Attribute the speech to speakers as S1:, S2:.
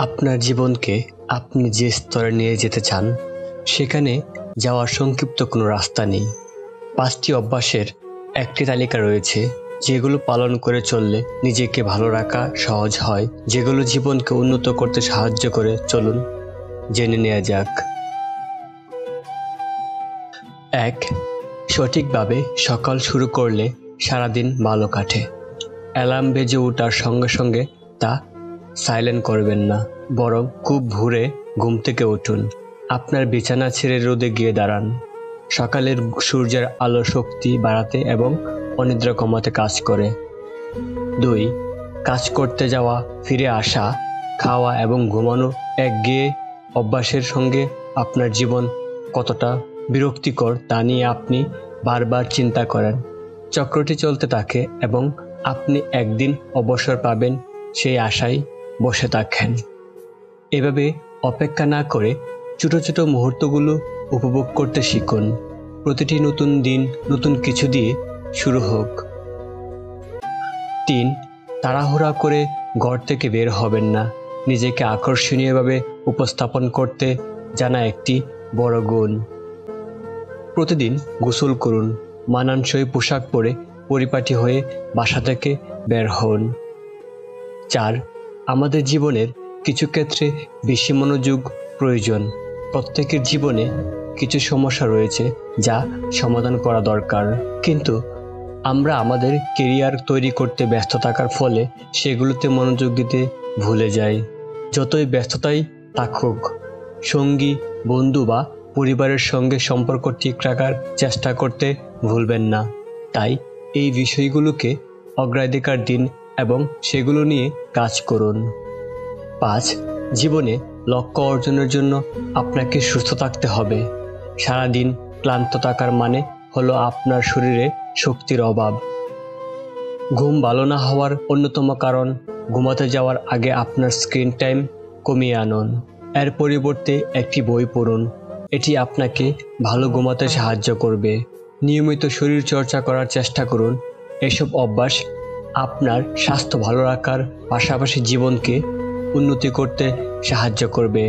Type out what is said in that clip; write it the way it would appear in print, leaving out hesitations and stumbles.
S1: আপনার জীবনকে আপনি যে স্তরে নিয়ে যেতে চান সেখানে যাওয়ার সংক্ষিপ্ত কোনো রাস্তা নেই। 5টি অভ্যাসের একটি তালিকা রয়েছে যেগুলো পালন করে চললে নিজেকে ভালো রাখা সহজ হয়, যেগুলো জীবনকে উন্নত করতে সাহায্য করে। চলুন জেনে নেওয়া যাক। 1. সঠিকভাবে সকাল শুরু করলে সারাদিন ভালো কাটে। অ্যালার্ম বেজে ওঠার সঙ্গে সঙ্গে তা সাইলেন্ট করবেন না, বরং খুব ভোরে ঘুম থেকে উঠুন। আপনার বিছানা ছেড়ে রোদে গিয়ে দাঁড়ান। সকালের সূর্যের আলো শক্তি বাড়াতে এবং অনিদ্রা কমাতে কাজ করে। 2. কাজ করতে যাওয়া, ফিরে আসা, খাওয়া এবং ঘুমানো একঘেয়ে অভ্যাসের সঙ্গে আপনার জীবন কতটা বিরক্তিকর তা নিয়ে আপনি বারবার চিন্তা করেন। চক্রটি চলতে থাকে এবং আপনি একদিন অবসর পাবেন সেই আশায় বসে থাকেন। এভাবে অপেক্ষা না করে ছোট ছোট মুহূর্তগুলো উপভোগ করতে শিখুন। প্রতিটি নতুন দিন নতুন কিছু দিয়ে শুরু হোক। 3. তাড়াহুড়া করে ঘর থেকে বের হবেন না। নিজেকে আকর্ষণীয়ভাবে উপস্থাপন করতে জানা একটি বড় গুণ। প্রতিদিন গোসল করুন, মানানসই পোশাক পরে পরিপাটি হয়ে বাসা থেকে বের হন। 4. আমাদের জীবনের কিছু ক্ষেত্রে বেশি মনোযোগ প্রয়োজন। প্রত্যেকের জীবনে কিছু সমস্যা রয়েছে যা সমাধান করা দরকার, কিন্তু আমরা আমাদের কেরিয়ার তৈরি করতে ব্যস্ত থাকার ফলে সেগুলোতে মনোযোগ দিতে ভুলে যাই। যতই ব্যস্ততাই থাকুক, সঙ্গী, বন্ধু বা পরিবারের সঙ্গে সম্পর্ক ঠিক রাখার চেষ্টা করতে ভুলবেন না। তাই এই বিষয়গুলোকে অগ্রাধিকার দিন এবং সেগুলো নিয়ে কাজ করুন। 5. জীবনে লক্ষ্য অর্জনের জন্য আপনাকে সুস্থ থাকতে হবে। সারাদিন ক্লান্ত থাকার মানে হলো আপনার শরীরে শক্তির অভাব। ঘুম ভালো না হওয়ার অন্যতম কারণ ঘুমাতে যাওয়ার আগে আপনার স্ক্রিন টাইম কমিয়ে আনুন। এর পরিবর্তে একটি বই পড়ুন। এটি আপনাকে ভালো ঘুমাতে সাহায্য করবে। নিয়মিত শরীর চর্চা করার চেষ্টা করুন। এসব অভ্যাস আপনার স্বাস্থ্য ভালো রাখার পাশাপাশি জীবনকে উন্নতি করতে সাহায্য করবে।